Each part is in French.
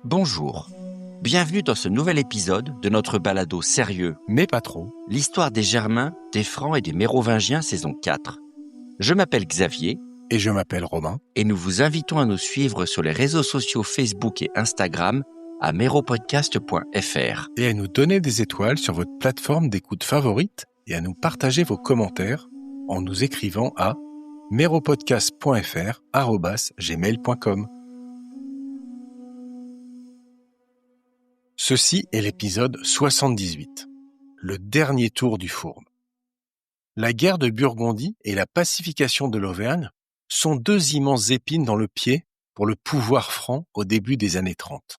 Bonjour, bienvenue dans ce nouvel épisode de notre balado sérieux, mais pas trop, l'histoire des Germains, des Francs et des Mérovingiens saison 4. Je m'appelle Xavier. Et je m'appelle Romain. Et nous vous invitons à nous suivre sur les réseaux sociaux Facebook et Instagram à meropodcast.fr. Et à nous donner des étoiles sur votre plateforme d'écoute favorite et à nous partager vos commentaires en nous écrivant à meropodcast.fr@gmail.com. Ceci est l'épisode 78, le dernier tour du fourbe. La guerre de Burgondie et la pacification de l'Auvergne sont deux immenses épines dans le pied pour le pouvoir franc au début des années 30.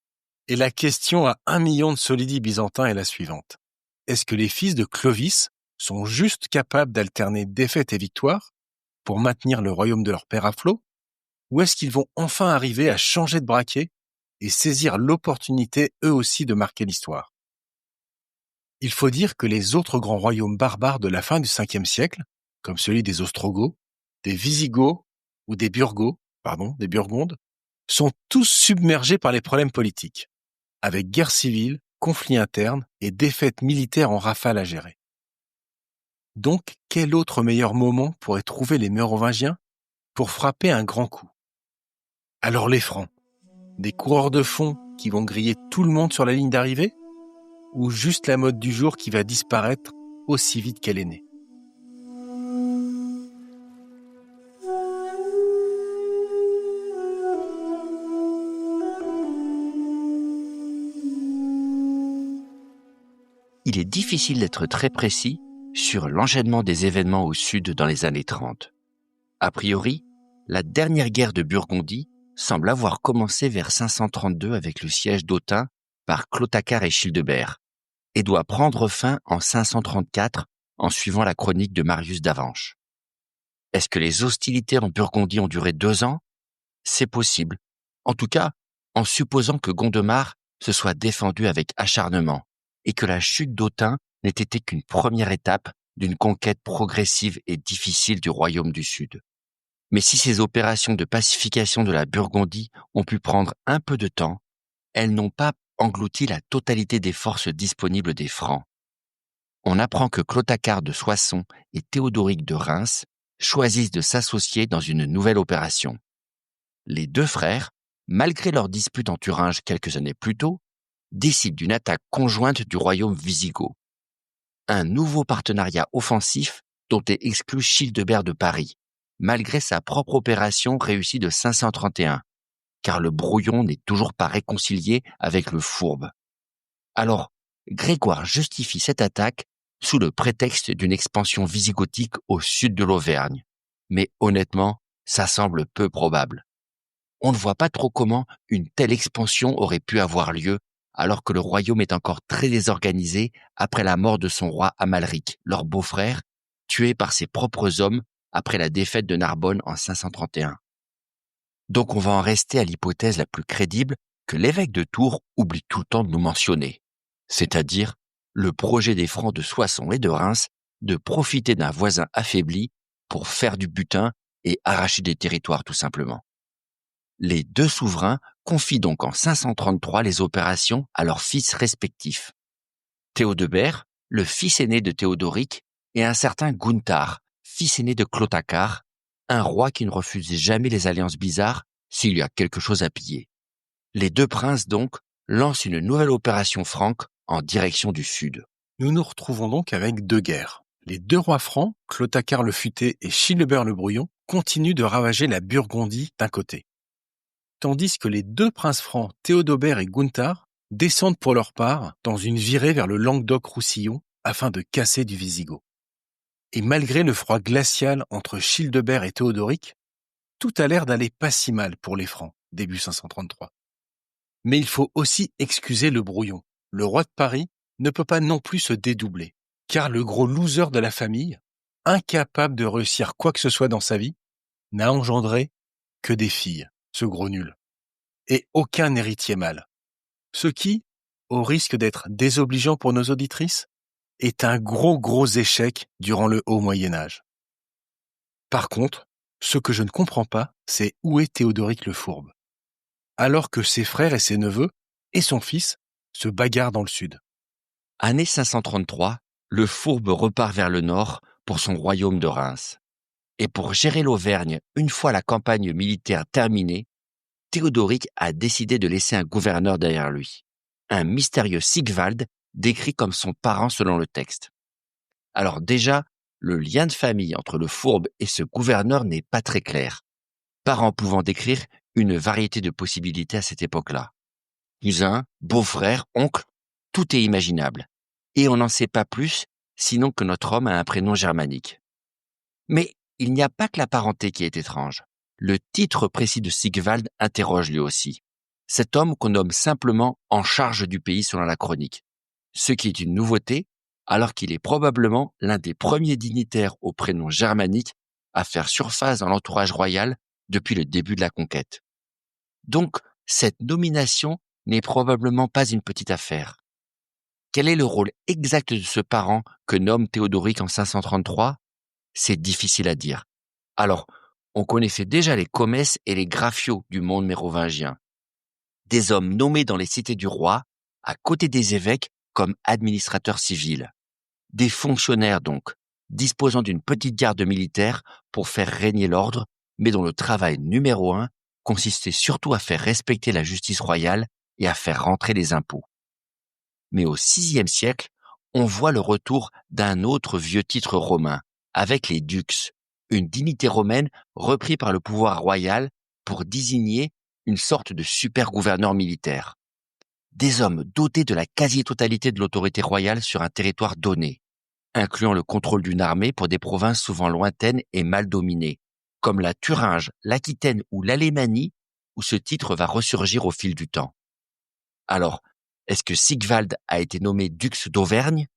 Et la question à 1 million de solidi byzantins est la suivante. Est-ce que les fils de Clovis sont juste capables d'alterner défaite et victoire pour maintenir le royaume de leur père à flot? Ou est-ce qu'ils vont enfin arriver à changer de braquet et saisir l'opportunité eux aussi de marquer l'histoire? Il faut dire que les autres grands royaumes barbares de la fin du 5e siècle, comme celui des Ostrogoths, des Visigoths ou des Burgondes, sont tous submergés par les problèmes politiques, avec guerre civile, conflits internes et défaites militaires en rafale à gérer. Donc, quel autre meilleur moment pourrait trouver les Mérovingiens pour frapper un grand coup? Alors les Francs, des coureurs de fond qui vont griller tout le monde sur la ligne d'arrivée? Ou juste la mode du jour qui va disparaître aussi vite qu'elle est née? Il est difficile d'être très précis sur l'enchaînement des événements au sud dans les années 30. A priori, la dernière guerre de Burgondie semble avoir commencé vers 532 avec le siège d'Autun par Clotacar et Childebert, et doit prendre fin en 534 en suivant la chronique de Marius d'Avanches. Est-ce que les hostilités en Burgondie ont duré 2 ans? C'est possible. En tout cas, en supposant que Gondemar se soit défendu avec acharnement et que la chute d'Autun n'ait été qu'une première étape d'une conquête progressive et difficile du royaume du Sud. Mais si ces opérations de pacification de la Burgondie ont pu prendre un peu de temps, elles n'ont pas englouti la totalité des forces disponibles des Francs. On apprend que Clotacar de Soissons et Théodoric de Reims choisissent de s'associer dans une nouvelle opération. Les deux frères, malgré leur dispute en Thuringe quelques années plus tôt, décident d'une attaque conjointe du royaume wisigoth. Un nouveau partenariat offensif dont est exclu Childebert de Paris, malgré sa propre opération réussie de 531, car le brouillon n'est toujours pas réconcilié avec le fourbe. Alors, Grégoire justifie cette attaque sous le prétexte d'une expansion wisigothique au sud de l'Auvergne. Mais honnêtement, ça semble peu probable. On ne voit pas trop comment une telle expansion aurait pu avoir lieu alors que le royaume est encore très désorganisé après la mort de son roi Amalric, leur beau-frère, tué par ses propres hommes après la défaite de Narbonne en 531. Donc on va en rester à l'hypothèse la plus crédible que l'évêque de Tours oublie tout le temps de nous mentionner, c'est-à-dire le projet des Francs de Soissons et de Reims de profiter d'un voisin affaibli pour faire du butin et arracher des territoires tout simplement. Les deux souverains confient donc en 533 les opérations à leurs fils respectifs. Théodebert, le fils aîné de Théodoric, et un certain Gunther, fils aîné de Clotacar, un roi qui ne refuse jamais les alliances bizarres s'il y a quelque chose à piller. Les deux princes donc lancent une nouvelle opération franque en direction du sud. Nous nous retrouvons donc avec deux guerres. Les deux rois francs, Clotacar le Futé et Childebert le Brouillon, continuent de ravager la Burgondie d'un côté, tandis que les deux princes francs, Théodobert et Gunther, descendent pour leur part dans une virée vers le Languedoc-Roussillon afin de casser du Wisigoth. Et malgré le froid glacial entre Childebert et Théodoric, tout a l'air d'aller pas si mal pour les Francs, début 533. Mais il faut aussi excuser le Brouillon. Le roi de Paris ne peut pas non plus se dédoubler, car le gros loser de la famille, incapable de réussir quoi que ce soit dans sa vie, n'a engendré que des filles, ce gros nul, et aucun héritier mâle. Ce qui, au risque d'être désobligeant pour nos auditrices, est un gros échec durant le Haut Moyen-Âge. Par contre, ce que je ne comprends pas, c'est où est Théodoric le Fourbe, alors que ses frères et ses neveux, et son fils, se bagarrent dans le sud. Année 533, le Fourbe repart vers le nord pour son royaume de Reims. Et pour gérer l'Auvergne, une fois la campagne militaire terminée, Théodoric a décidé de laisser un gouverneur derrière lui, un mystérieux Sigvald, décrit comme son parent selon le texte. Alors déjà, le lien de famille entre le Fourbe et ce gouverneur n'est pas très clair, parents pouvant décrire une variété de possibilités à cette époque-là. Cousin, beau-frère, oncle, tout est imaginable. Et on n'en sait pas plus, sinon que notre homme a un prénom germanique. Mais il n'y a pas que la parenté qui est étrange. Le titre précis de Sigvald interroge lui aussi. Cet homme qu'on nomme simplement en charge du pays selon la chronique. Ce qui est une nouveauté, alors qu'il est probablement l'un des premiers dignitaires au prénom germanique à faire surface dans l'entourage royal depuis le début de la conquête. Donc, cette nomination n'est probablement pas une petite affaire. Quel est le rôle exact de ce parent que nomme Théodoric en 533 ? C'est difficile à dire. Alors, on connaissait déjà les commesses et les graphios du monde mérovingien. Des hommes nommés dans les cités du roi, à côté des évêques comme administrateurs civils. Des fonctionnaires donc, disposant d'une petite garde militaire pour faire régner l'ordre, mais dont le travail numéro 1 consistait surtout à faire respecter la justice royale et à faire rentrer les impôts. Mais au VIe siècle, on voit le retour d'un autre vieux titre romain, avec les dux, une dignité romaine reprise par le pouvoir royal pour désigner une sorte de super-gouverneur militaire. Des hommes dotés de la quasi-totalité de l'autorité royale sur un territoire donné, incluant le contrôle d'une armée pour des provinces souvent lointaines et mal dominées, comme la Thuringe, l'Aquitaine ou l'Alémanie, où ce titre va ressurgir au fil du temps. Alors, est-ce que Sigvald a été nommé dux d'Auvergne ?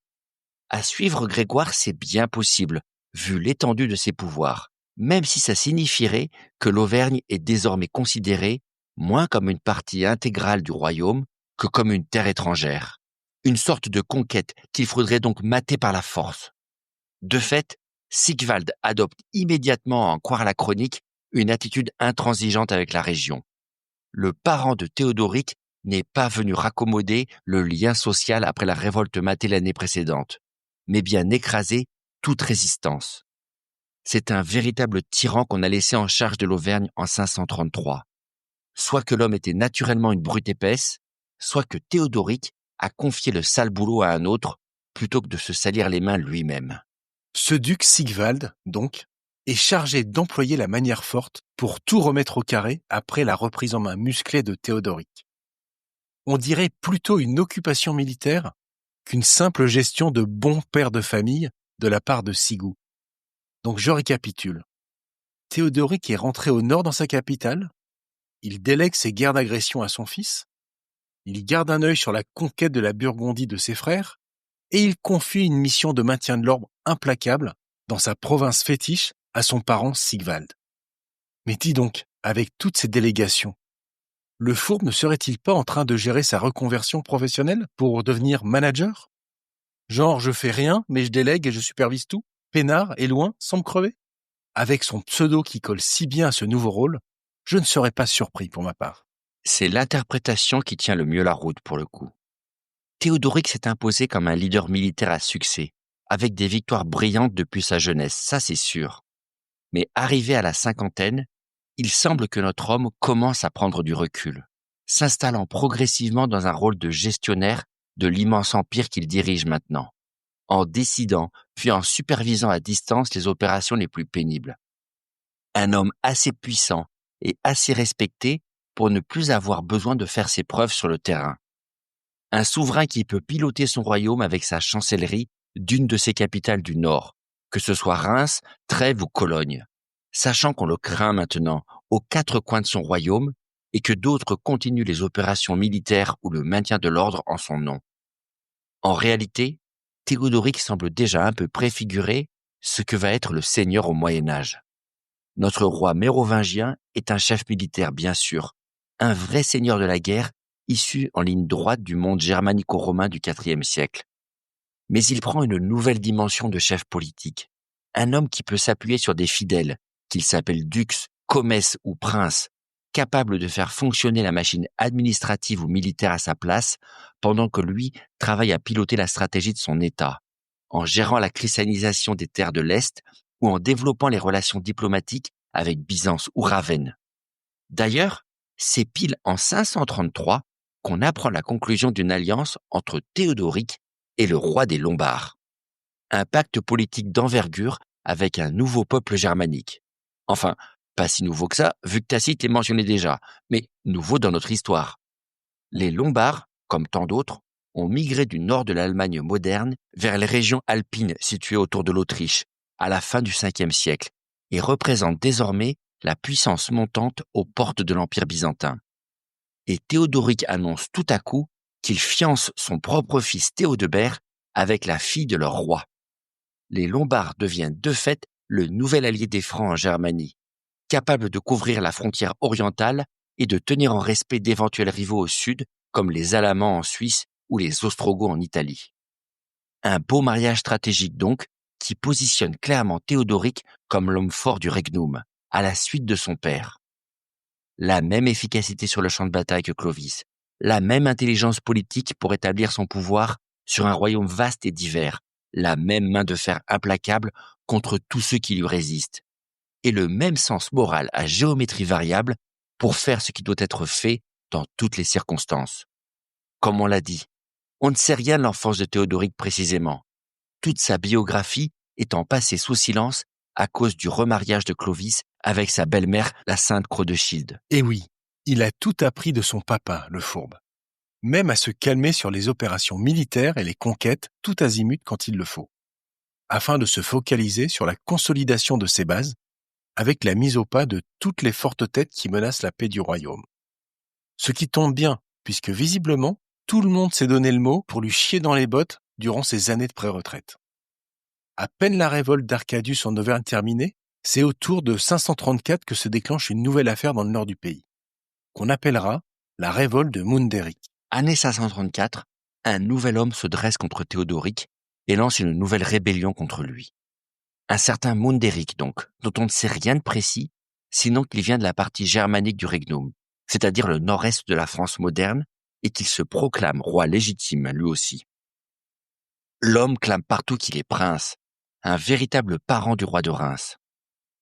À suivre Grégoire, c'est bien possible, vu l'étendue de ses pouvoirs, même si ça signifierait que l'Auvergne est désormais considérée moins comme une partie intégrale du royaume que comme une terre étrangère. Une sorte de conquête qu'il faudrait donc mater par la force. De fait, Sigvald adopte immédiatement, à en croire la chronique, une attitude intransigeante avec la région. Le parent de Théodoric n'est pas venu raccommoder le lien social après la révolte matée l'année précédente, mais bien écraser toute résistance. C'est un véritable tyran qu'on a laissé en charge de l'Auvergne en 533. Soit que l'homme était naturellement une brute épaisse, soit que Théodoric a confié le sale boulot à un autre plutôt que de se salir les mains lui-même. Ce duc Sigvald, donc, est chargé d'employer la manière forte pour tout remettre au carré après la reprise en main musclée de Théodoric. On dirait plutôt une occupation militaire qu'une simple gestion de bon père de famille de la part de Sigou. Donc je récapitule. Théodoric est rentré au nord dans sa capitale, il délègue ses guerres d'agression à son fils, il garde un œil sur la conquête de la Burgondie de ses frères, et il confie une mission de maintien de l'ordre implacable dans sa province fétiche à son parent Sigvald. Mais dis donc, avec toutes ces délégations, le Fourbe ne serait-il pas en train de gérer sa reconversion professionnelle pour devenir manager ? Genre, je fais rien, mais je délègue et je supervise tout, peinard et loin, sans me crever ? Avec son pseudo qui colle si bien à ce nouveau rôle, je ne serais pas surpris pour ma part. C'est l'interprétation qui tient le mieux la route pour le coup. Théodoric s'est imposé comme un leader militaire à succès, avec des victoires brillantes depuis sa jeunesse, ça c'est sûr. Mais arrivé à la cinquantaine, il semble que notre homme commence à prendre du recul, s'installant progressivement dans un rôle de gestionnaire de l'immense empire qu'il dirige maintenant, en décidant puis en supervisant à distance les opérations les plus pénibles. Un homme assez puissant et assez respecté pour ne plus avoir besoin de faire ses preuves sur le terrain. Un souverain qui peut piloter son royaume avec sa chancellerie d'une de ses capitales du Nord, que ce soit Reims, Trèves ou Cologne, sachant qu'on le craint maintenant aux quatre coins de son royaume et que d'autres continuent les opérations militaires ou le maintien de l'ordre en son nom. En réalité, Théodoric semble déjà un peu préfigurer ce que va être le seigneur au Moyen-Âge. Notre roi mérovingien est un chef militaire bien sûr, un vrai seigneur de la guerre issu en ligne droite du monde germanico-romain du IVe siècle. Mais il prend une nouvelle dimension de chef politique. Un homme qui peut s'appuyer sur des fidèles, qu'il s'appelle dux, commesse ou prince, capable de faire fonctionner la machine administrative ou militaire à sa place, pendant que lui travaille à piloter la stratégie de son État, en gérant la christianisation des terres de l'Est ou en développant les relations diplomatiques avec Byzance ou Ravenne. D'ailleurs, c'est pile en 533 qu'on apprend la conclusion d'une alliance entre Théodoric et le roi des Lombards. Un pacte politique d'envergure avec un nouveau peuple germanique. Enfin, pas si nouveau que ça, vu que Tacite les mentionnait déjà, mais nouveau dans notre histoire. Les Lombards, comme tant d'autres, ont migré du nord de l'Allemagne moderne vers les régions alpines situées autour de l'Autriche, à la fin du Ve siècle, et représentent désormais la puissance montante aux portes de l'Empire byzantin. Et Théodoric annonce tout à coup qu'il fiance son propre fils Théodebert avec la fille de leur roi. Les Lombards deviennent de fait le nouvel allié des Francs en Germanie, capable de couvrir la frontière orientale et de tenir en respect d'éventuels rivaux au sud, comme les Alamans en Suisse ou les Ostrogoths en Italie. Un beau mariage stratégique donc, qui positionne clairement Théodoric comme l'homme fort du Regnum, à la suite de son père. La même efficacité sur le champ de bataille que Clovis, la même intelligence politique pour établir son pouvoir sur un royaume vaste et divers, la même main de fer implacable contre tous ceux qui lui résistent, et le même sens moral à géométrie variable pour faire ce qui doit être fait dans toutes les circonstances. Comme on l'a dit, on ne sait rien de l'enfance de Théodoric précisément, toute sa biographie étant passée sous silence à cause du remariage de Clovis avec sa belle-mère, la sainte Chrodeschilde. Et oui, il a tout appris de son papa, le fourbe, même à se calmer sur les opérations militaires et les conquêtes tout azimut quand il le faut, afin de se focaliser sur la consolidation de ses bases, avec la mise au pas de toutes les fortes têtes qui menacent la paix du royaume. Ce qui tombe bien, puisque visiblement, tout le monde s'est donné le mot pour lui chier dans les bottes durant ses années de pré-retraite. À peine la révolte d'Arcadius en Auvergne terminée, c'est autour de 534 que se déclenche une nouvelle affaire dans le nord du pays, qu'on appellera la révolte de Munderic. Année 534, un nouvel homme se dresse contre Théodoric et lance une nouvelle rébellion contre lui. Un certain Munderic donc, dont on ne sait rien de précis, sinon qu'il vient de la partie germanique du Regnum, c'est-à-dire le nord-est de la France moderne, et qu'il se proclame roi légitime lui aussi. L'homme clame partout qu'il est prince, un véritable parent du roi de Reims.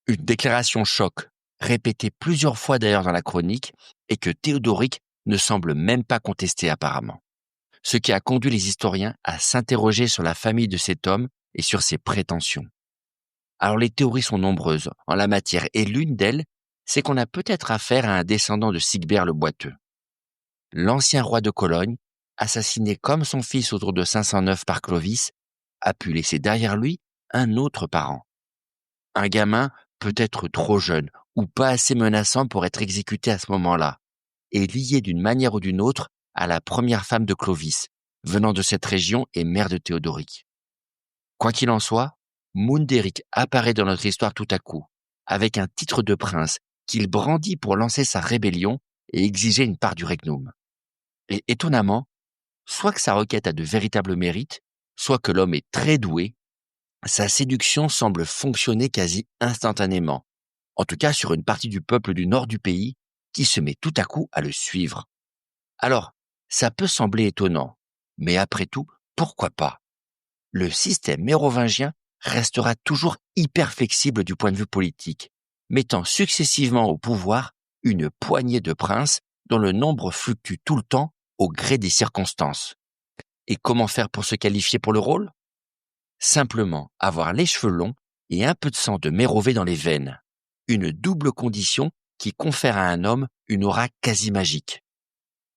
Une déclaration choc, répétée plusieurs fois d'ailleurs dans la chronique, et que Théodoric ne semble même pas contester apparemment. Ce qui a conduit les historiens à s'interroger sur la famille de cet homme et sur ses prétentions. Alors les théories sont nombreuses en la matière, et l'une d'elles, c'est qu'on a peut-être affaire à un descendant de Sigbert le Boiteux. L'ancien roi de Cologne, assassiné comme son fils autour de 509 par Clovis, a pu laisser derrière lui un autre parent. Un gamin peut-être trop jeune ou pas assez menaçant pour être exécuté à ce moment-là, et lié d'une manière ou d'une autre à la première femme de Clovis, venant de cette région et mère de Théodoric. Quoi qu'il en soit, Munderic apparaît dans notre histoire tout à coup, avec un titre de prince qu'il brandit pour lancer sa rébellion et exiger une part du Regnum. Et étonnamment, soit que sa requête a de véritables mérites, soit que l'homme est très doué, sa séduction semble fonctionner quasi instantanément, en tout cas sur une partie du peuple du nord du pays qui se met tout à coup à le suivre. Alors, ça peut sembler étonnant, mais après tout, pourquoi pas? Le système mérovingien restera toujours hyper flexible du point de vue politique, mettant successivement au pouvoir une poignée de princes dont le nombre fluctue tout le temps au gré des circonstances. Et comment faire pour se qualifier pour le rôle? Simplement avoir les cheveux longs et un peu de sang de Mérové dans les veines. Une double condition qui confère à un homme une aura quasi magique.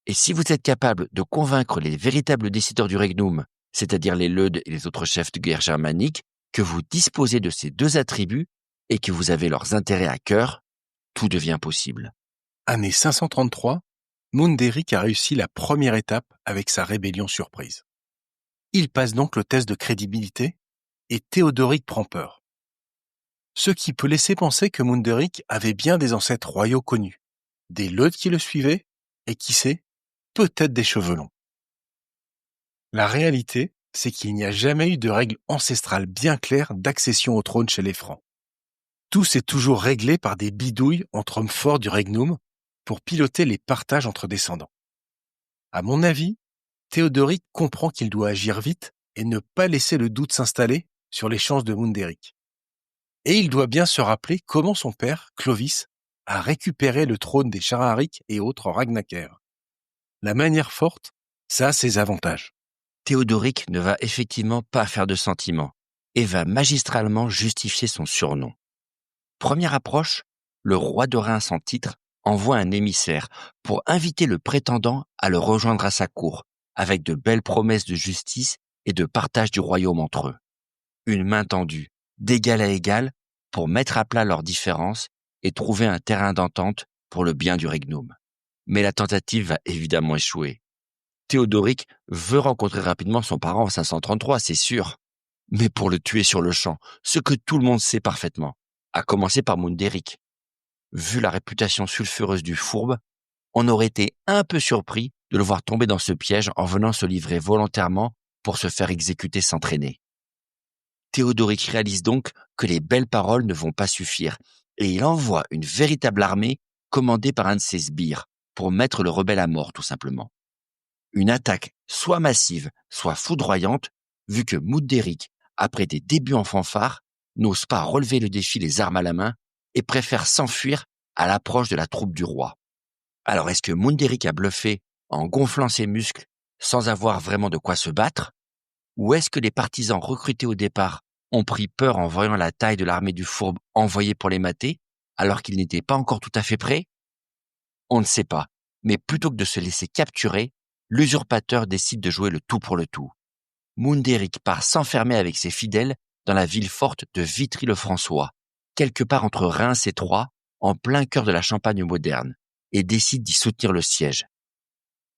Et si vous êtes capable de convaincre les véritables décideurs du Regnum, c'est-à-dire les Leudes et les autres chefs de guerre germaniques, que vous disposez de ces deux attributs et que vous avez leurs intérêts à cœur, tout devient possible. Année 533, Munderic a réussi la première étape avec sa rébellion surprise. Il passe donc le test de crédibilité et Théodoric prend peur. Ce qui peut laisser penser que Munderic avait bien des ancêtres royaux connus, des Leudes qui le suivaient, et qui sait, peut-être des cheveux longs. La réalité, c'est qu'il n'y a jamais eu de règle ancestrale bien claire d'accession au trône chez les Francs. Tout s'est toujours réglé par des bidouilles entre hommes forts du regnum pour piloter les partages entre descendants. À mon avis, Théodoric comprend qu'il doit agir vite et ne pas laisser le doute s'installer sur les chances de Mundéric. Et il doit bien se rappeler comment son père, Clovis, a récupéré le trône des Chararic et autres Ragnacair. La manière forte, ça a ses avantages. Théodoric ne va effectivement pas faire de sentiment et va magistralement justifier son surnom. Première approche, le roi de Reims en titre envoie un émissaire pour inviter le prétendant à le rejoindre à sa cour, avec de belles promesses de justice et de partage du royaume entre eux. Une main tendue, d'égal à égal, pour mettre à plat leurs différences et trouver un terrain d'entente pour le bien du regnum. Mais la tentative va évidemment échouer. Théodoric veut rencontrer rapidement son parent en 533, c'est sûr, mais pour le tuer sur le champ, ce que tout le monde sait parfaitement, à commencer par Mundéric. Vu la réputation sulfureuse du fourbe, on aurait été un peu surpris de le voir tomber dans ce piège en venant se livrer volontairement pour se faire exécuter sans traîner. Théodoric réalise donc que les belles paroles ne vont pas suffire et il envoie une véritable armée commandée par un de ses sbires pour mettre le rebelle à mort tout simplement. Une attaque soit massive, soit foudroyante, vu que Mundéric, après des débuts en fanfare, n'ose pas relever le défi les armes à la main et préfère s'enfuir à l'approche de la troupe du roi. Alors est-ce que Mundéric a bluffé en gonflant ses muscles sans avoir vraiment de quoi se battre? Ou est-ce que les partisans recrutés au départ ont pris peur en voyant la taille de l'armée du fourbe envoyée pour les mater, alors qu'ils n'étaient pas encore tout à fait prêts? On ne sait pas, mais plutôt que de se laisser capturer, l'usurpateur décide de jouer le tout pour le tout. Mundéric part s'enfermer avec ses fidèles dans la ville forte de Vitry-le-François, quelque part entre Reims et Troyes, en plein cœur de la Champagne moderne, et décide d'y soutenir le siège.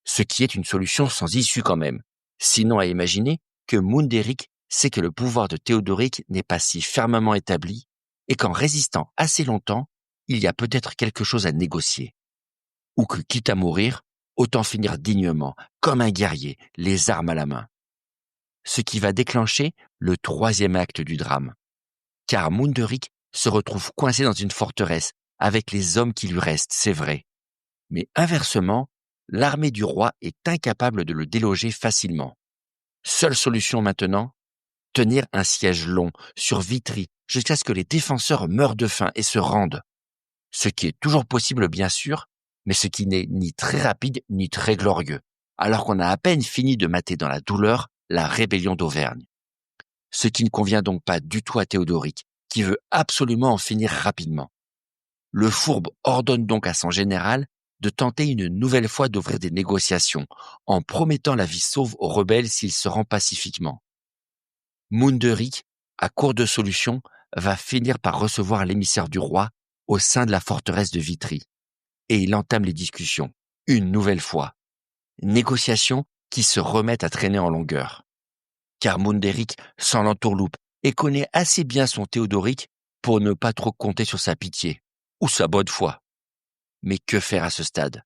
Ce qui est une solution sans issue quand même, sinon à imaginer que Mundéric sait que le pouvoir de Théodoric n'est pas si fermement établi et qu'en résistant assez longtemps, il y a peut-être quelque chose à négocier. Ou que, quitte à mourir, autant finir dignement, comme un guerrier, les armes à la main. Ce qui va déclencher le troisième acte du drame. Car Mundéric se retrouve coincé dans une forteresse avec les hommes qui lui restent, c'est vrai. Mais inversement, l'armée du roi est incapable de le déloger facilement. Seule solution maintenant, tenir un siège long sur Vitry jusqu'à ce que les défenseurs meurent de faim et se rendent. Ce qui est toujours possible bien sûr, mais ce qui n'est ni très rapide ni très glorieux, alors qu'on a à peine fini de mater dans la douleur la rébellion d'Auvergne. Ce qui ne convient donc pas du tout à Théodoric, qui veut absolument en finir rapidement. Le fourbe ordonne donc à son général de tenter une nouvelle fois d'ouvrir des négociations, en promettant la vie sauve aux rebelles s'il se rend pacifiquement. Mundéric, à court de solutions, va finir par recevoir l'émissaire du roi au sein de la forteresse de Vitry. Et il entame les discussions, une nouvelle fois. Négociations qui se remettent à traîner en longueur. Car Mundéric sent l'entourloupe et connaît assez bien son Théodoric pour ne pas trop compter sur sa pitié, ou sa bonne foi. Mais que faire à ce stade?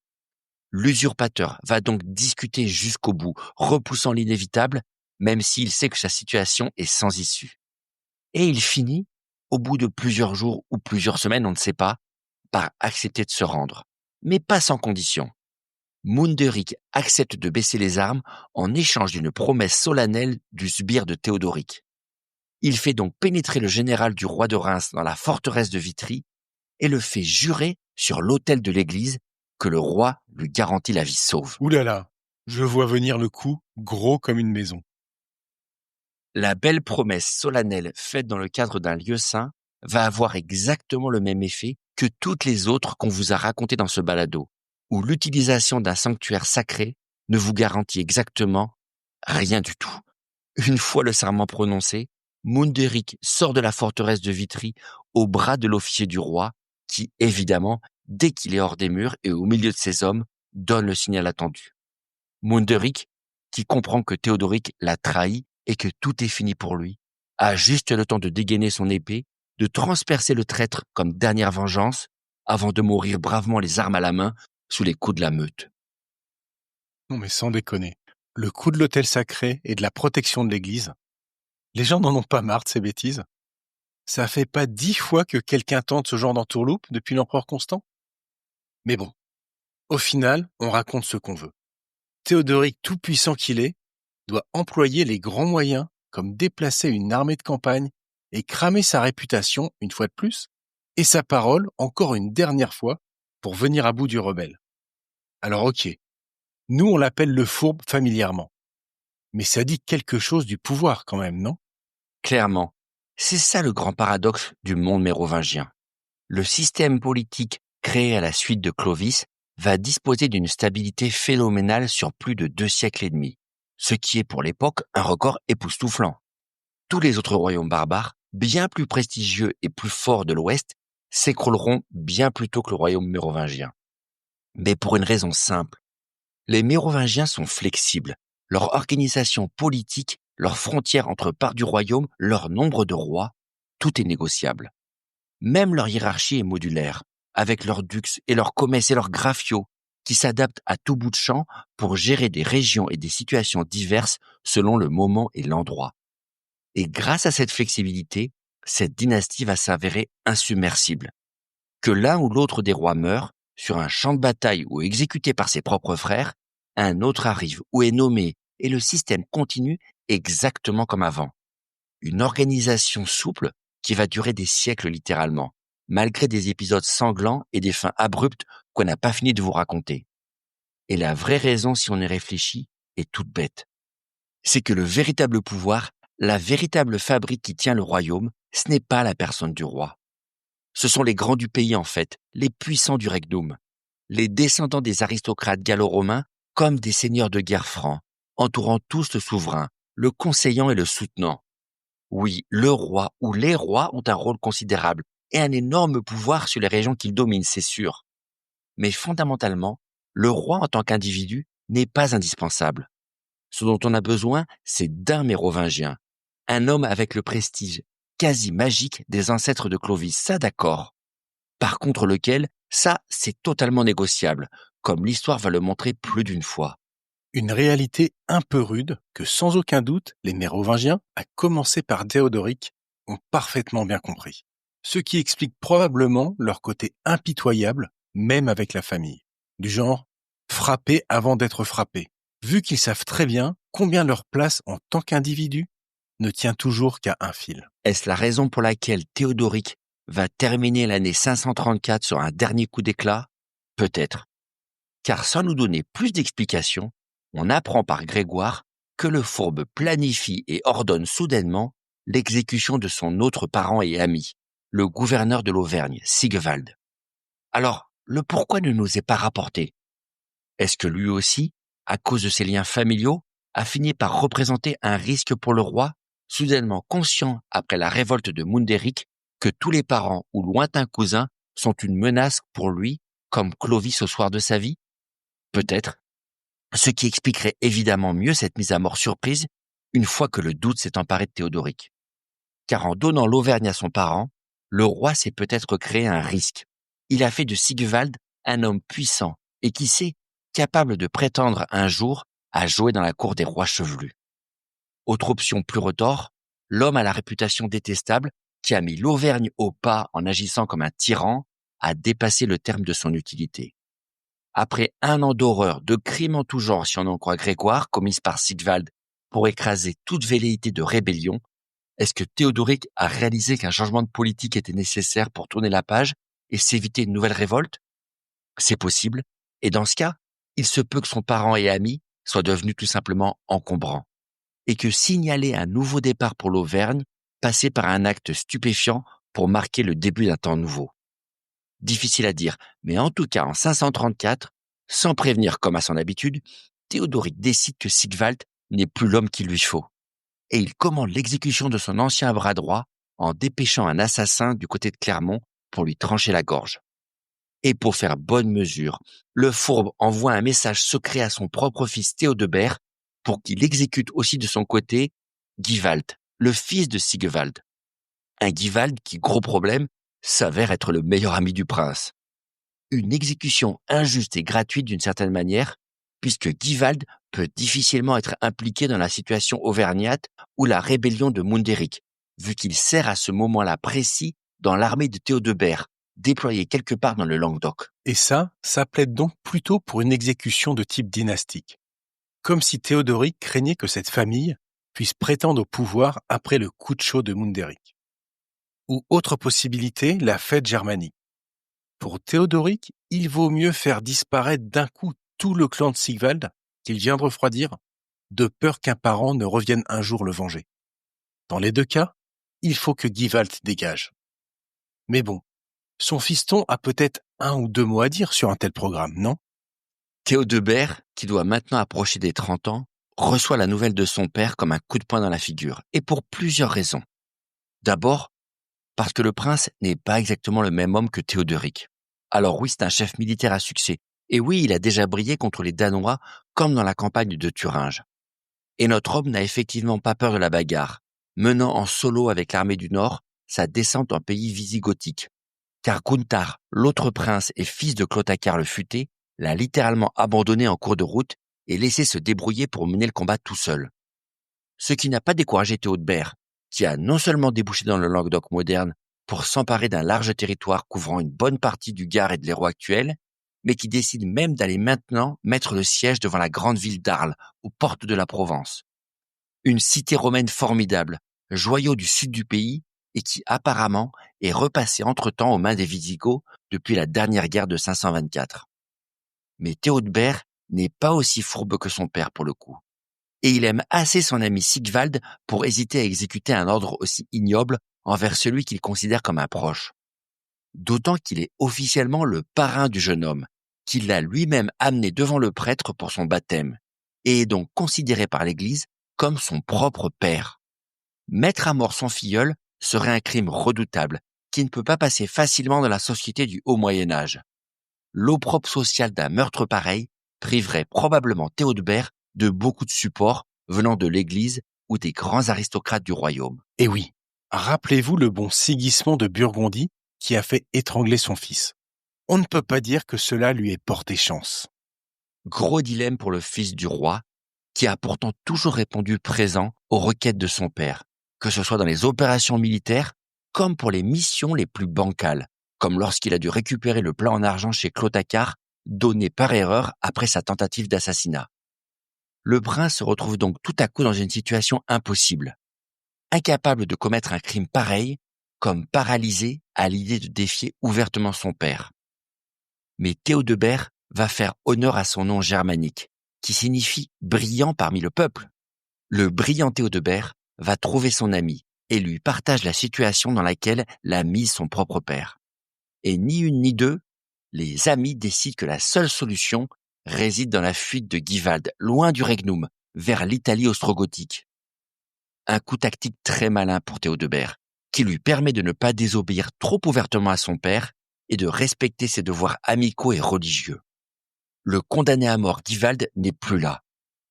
L'usurpateur va donc discuter jusqu'au bout, repoussant l'inévitable, même s'il sait que sa situation est sans issue. Et il finit, au bout de plusieurs jours ou plusieurs semaines, on ne sait pas, par accepter de se rendre. Mais pas sans condition. Mundéric accepte de baisser les armes en échange d'une promesse solennelle du sbire de Théodoric. Il fait donc pénétrer le général du roi de Reims dans la forteresse de Vitry et le fait jurer sur l'autel de l'église que le roi lui garantit la vie sauve. Ouh là là, je vois venir le coup, gros comme une maison. La belle promesse solennelle faite dans le cadre d'un lieu saint va avoir exactement le même effet que toutes les autres qu'on vous a racontées dans ce balado, où l'utilisation d'un sanctuaire sacré ne vous garantit exactement rien du tout. Une fois le serment prononcé, Mundéric sort de la forteresse de Vitry au bras de l'officier du roi, qui, évidemment, dès qu'il est hors des murs et au milieu de ses hommes, donne le signal attendu. Mundéric, qui comprend que Théodoric l'a trahi et que tout est fini pour lui, a juste le temps de dégainer son épée, de transpercer le traître comme dernière vengeance, avant de mourir bravement les armes à la main sous les coups de la meute. Non mais sans déconner. Le coup de l'autel sacré et de la protection de l'église. Les gens n'en ont pas marre de ces bêtises. Ça fait pas 10 fois que quelqu'un tente ce genre d'entourloupe depuis l'empereur Constant? Mais bon, au final, on raconte ce qu'on veut. Théodoric, tout puissant qu'il est, doit employer les grands moyens comme déplacer une armée de campagne et cramer sa réputation une fois de plus, et sa parole encore une dernière fois pour venir à bout du rebelle. Alors ok, nous on l'appelle le fourbe familièrement, mais ça dit quelque chose du pouvoir quand même, non? Clairement, c'est ça le grand paradoxe du monde mérovingien. Le système politique créé à la suite de Clovis va disposer d'une stabilité phénoménale sur plus de 2 siècles et demi, ce qui est pour l'époque un record époustouflant. Tous les autres royaumes barbares, bien plus prestigieux et plus forts de l'Ouest, s'écrouleront bien plus tôt que le royaume mérovingien. Mais pour une raison simple, les Mérovingiens sont flexibles. Leur organisation politique, leurs frontières entre parts du royaume, leur nombre de rois, tout est négociable. Même leur hiérarchie est modulaire, avec leurs dux et leurs commesses et leurs graphiaux, qui s'adaptent à tout bout de champ pour gérer des régions et des situations diverses selon le moment et l'endroit. Et grâce à cette flexibilité, cette dynastie va s'avérer insubmersible. Que l'un ou l'autre des rois meure, sur un champ de bataille ou exécuté par ses propres frères, un autre arrive ou est nommé et le système continue exactement comme avant. Une organisation souple qui va durer des siècles littéralement, malgré des épisodes sanglants et des fins abruptes qu'on n'a pas fini de vous raconter. Et la vraie raison, si on y réfléchit, est toute bête. C'est que le véritable pouvoir, la véritable fabrique qui tient le royaume, ce n'est pas la personne du roi. Ce sont les grands du pays en fait, les puissants du regnum, les descendants des aristocrates gallo-romains comme des seigneurs de guerre francs, entourant tous le souverain, le conseillant et le soutenant. Oui, le roi ou les rois ont un rôle considérable et un énorme pouvoir sur les régions qu'ils dominent, c'est sûr. Mais fondamentalement, le roi en tant qu'individu n'est pas indispensable. Ce dont on a besoin, c'est d'un mérovingien, un homme avec le prestige quasi magique des ancêtres de Clovis, ça d'accord. Par contre lequel, ça c'est totalement négociable, comme l'histoire va le montrer plus d'une fois. Une réalité un peu rude que sans aucun doute les Mérovingiens, à commencer par Théodoric, ont parfaitement bien compris. Ce qui explique probablement leur côté impitoyable, même avec la famille. Du genre, frapper avant d'être frappé, vu qu'ils savent très bien combien leur place en tant qu'individu ne tient toujours qu'à un fil. Est-ce la raison pour laquelle Théodoric va terminer l'année 534 sur un dernier coup d'éclat? Peut-être. Car sans nous donner plus d'explications, on apprend par Grégoire que le fourbe planifie et ordonne soudainement l'exécution de son autre parent et ami, le gouverneur de l'Auvergne, Sigvald. Alors, le pourquoi ne nous est pas rapporté? Est-ce que lui aussi, à cause de ses liens familiaux, a fini par représenter un risque pour le roi, soudainement conscient après la révolte de Mundéric que tous les parents ou lointains cousins sont une menace pour lui, comme Clovis au soir de sa vie? Peut-être. Ce qui expliquerait évidemment mieux cette mise à mort surprise une fois que le doute s'est emparé de Théodoric. Car en donnant l'Auvergne à son parent, le roi s'est peut-être créé un risque. Il a fait de Sigvald un homme puissant et qui sait, capable de prétendre un jour à jouer dans la cour des rois chevelus. Autre option plus retors, l'homme à la réputation détestable qui a mis l'Auvergne au pas en agissant comme un tyran a dépassé le terme de son utilité. Après un an d'horreur, de crimes en tout genre si on en croit Grégoire, commises par Sigvald pour écraser toute velléité de rébellion, est-ce que Théodoric a réalisé qu'un changement de politique était nécessaire pour tourner la page et s'éviter une nouvelle révolte? C'est possible, et dans ce cas, il se peut que son parent et ami soit devenu tout simplement encombrant, et que signaler un nouveau départ pour l'Auvergne passait par un acte stupéfiant pour marquer le début d'un temps nouveau. Difficile à dire, mais en tout cas en 534, sans prévenir comme à son habitude, Théodoric décide que Sigvald n'est plus l'homme qu'il lui faut. Et il commande l'exécution de son ancien bras droit en dépêchant un assassin du côté de Clermont pour lui trancher la gorge. Et pour faire bonne mesure, le fourbe envoie un message secret à son propre fils Théodebert pour qu'il exécute aussi de son côté Givald, le fils de Sigvald. Un Givald qui, gros problème, s'avère être le meilleur ami du prince. Une exécution injuste et gratuite d'une certaine manière, puisque Givald peut difficilement être impliqué dans la situation auvergnate ou la rébellion de Munderic, vu qu'il sert à ce moment-là précis dans l'armée de Théodebert, déployée quelque part dans le Languedoc. Et ça plaide donc plutôt pour une exécution de type dynastique. Comme si Théodoric craignait que cette famille puisse prétendre au pouvoir après le coup de chaud de Munderic. Ou autre possibilité, la fête germanique. Pour Théodoric, il vaut mieux faire disparaître d'un coup tout le clan de Sigvald, qu'il vient de refroidir, de peur qu'un parent ne revienne un jour le venger. Dans les deux cas, il faut que Givald dégage. Mais bon, son fiston a peut-être 1 ou 2 mots à dire sur un tel programme, non? Théodebert, qui doit maintenant approcher des 30 ans, reçoit la nouvelle de son père comme un coup de poing dans la figure, et pour plusieurs raisons. D'abord, parce que le prince n'est pas exactement le même homme que Théodoric. Alors oui, c'est un chef militaire à succès, et oui, il a déjà brillé contre les Danois, comme dans la campagne de Thuringe. Et notre homme n'a effectivement pas peur de la bagarre, menant en solo avec l'armée du Nord sa descente en pays visigothique. Car Gunther, l'autre prince et fils de Clotacar le Futé, l'a littéralement abandonné en cours de route et laissé se débrouiller pour mener le combat tout seul. Ce qui n'a pas découragé Théodebert, qui a non seulement débouché dans le Languedoc moderne pour s'emparer d'un large territoire couvrant une bonne partie du Gard et de l'Hérault actuel, mais qui décide même d'aller maintenant mettre le siège devant la grande ville d'Arles, aux portes de la Provence. Une cité romaine formidable, joyau du sud du pays, et qui apparemment est repassée entre-temps aux mains des Visigoths depuis la dernière guerre de 524. Mais Théodebert n'est pas aussi fourbe que son père pour le coup. Et il aime assez son ami Sigvald pour hésiter à exécuter un ordre aussi ignoble envers celui qu'il considère comme un proche. D'autant qu'il est officiellement le parrain du jeune homme, qu'il l'a lui-même amené devant le prêtre pour son baptême, et est donc considéré par l'Église comme son propre père. Mettre à mort son filleul serait un crime redoutable qui ne peut pas passer facilement dans la société du haut Moyen-Âge. L'opprobre social d'un meurtre pareil priverait probablement Théodebert de beaucoup de support venant de l'Église ou des grands aristocrates du royaume. Et oui, rappelez-vous le bon Sigismond de Burgondie qui a fait étrangler son fils. On ne peut pas dire que cela lui ait porté chance. Gros dilemme pour le fils du roi, qui a pourtant toujours répondu présent aux requêtes de son père, que ce soit dans les opérations militaires comme pour les missions les plus bancales, comme lorsqu'il a dû récupérer le plan en argent chez Clotacar, donné par erreur après sa tentative d'assassinat. Le prince se retrouve donc tout à coup dans une situation impossible. Incapable de commettre un crime pareil, comme paralysé à l'idée de défier ouvertement son père. Mais Théodebert va faire honneur à son nom germanique, qui signifie brillant parmi le peuple. Le brillant Théodebert va trouver son ami et lui partage la situation dans laquelle l'a mis son propre père. Et ni une ni deux, les amis décident que la seule solution réside dans la fuite de Givald, loin du Regnum, vers l'Italie ostrogothique. Un coup tactique très malin pour Théodebert, qui lui permet de ne pas désobéir trop ouvertement à son père et de respecter ses devoirs amicaux et religieux. Le condamné à mort Givald n'est plus là.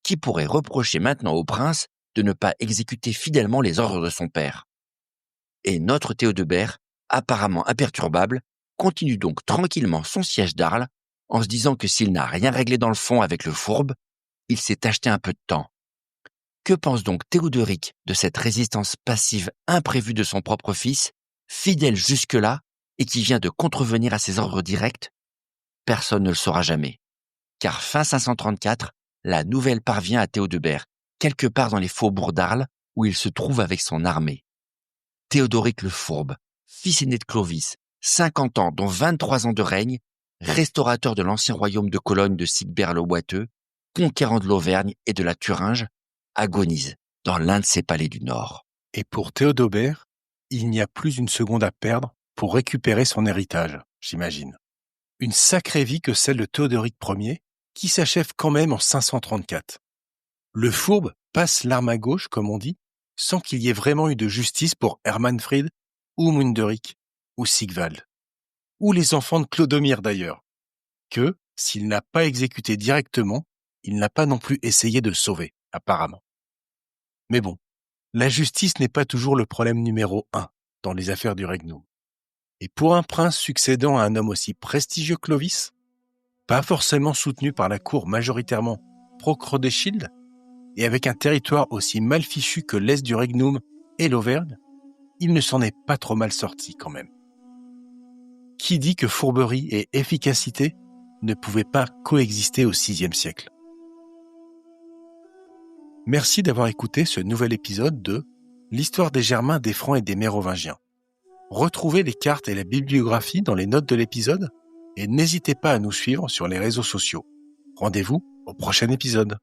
Qui pourrait reprocher maintenant au prince de ne pas exécuter fidèlement les ordres de son père? Et notre Théodebert, apparemment imperturbable, continue donc tranquillement son siège d'Arles, en se disant que s'il n'a rien réglé dans le fond avec le fourbe, il s'est acheté un peu de temps. Que pense donc Théodoric de cette résistance passive imprévue de son propre fils, fidèle jusque-là et qui vient de contrevenir à ses ordres directs? Personne ne le saura jamais. Car fin 534, la nouvelle parvient à Théodebert, quelque part dans les faubourgs d'Arles, où il se trouve avec son armée. Théodoric le Fourbe, fils aîné de Clovis, 50 ans dont 23 ans de règne, restaurateur de l'ancien royaume de Cologne de Sigbert le Boiteux, conquérant de l'Auvergne et de la Thuringe, agonise dans l'un de ses palais du Nord. Et pour Théodobert, il n'y a plus une seconde à perdre pour récupérer son héritage, j'imagine. Une sacrée vie que celle de Théodoric Ier, qui s'achève quand même en 534. Le Fourbe passe l'arme à gauche, comme on dit, sans qu'il y ait vraiment eu de justice pour Hermanfrid, ou Munderic, ou Sigvald, ou les enfants de Clodomir d'ailleurs, que, s'il n'a pas exécuté directement, il n'a pas non plus essayé de sauver, apparemment. Mais bon, la justice n'est pas toujours le problème numéro 1 dans les affaires du Regnum. Et pour un prince succédant à un homme aussi prestigieux que Clovis, pas forcément soutenu par la cour majoritairement pro-Crodeshild, et avec un territoire aussi mal fichu que l'est du Regnum et l'Auvergne, il ne s'en est pas trop mal sorti quand même. Qui dit que fourberie et efficacité ne pouvaient pas coexister au VIe siècle? Merci d'avoir écouté ce nouvel épisode de l'histoire des Germains, des Francs et des Mérovingiens. Retrouvez les cartes et la bibliographie dans les notes de l'épisode et n'hésitez pas à nous suivre sur les réseaux sociaux. Rendez-vous au prochain épisode.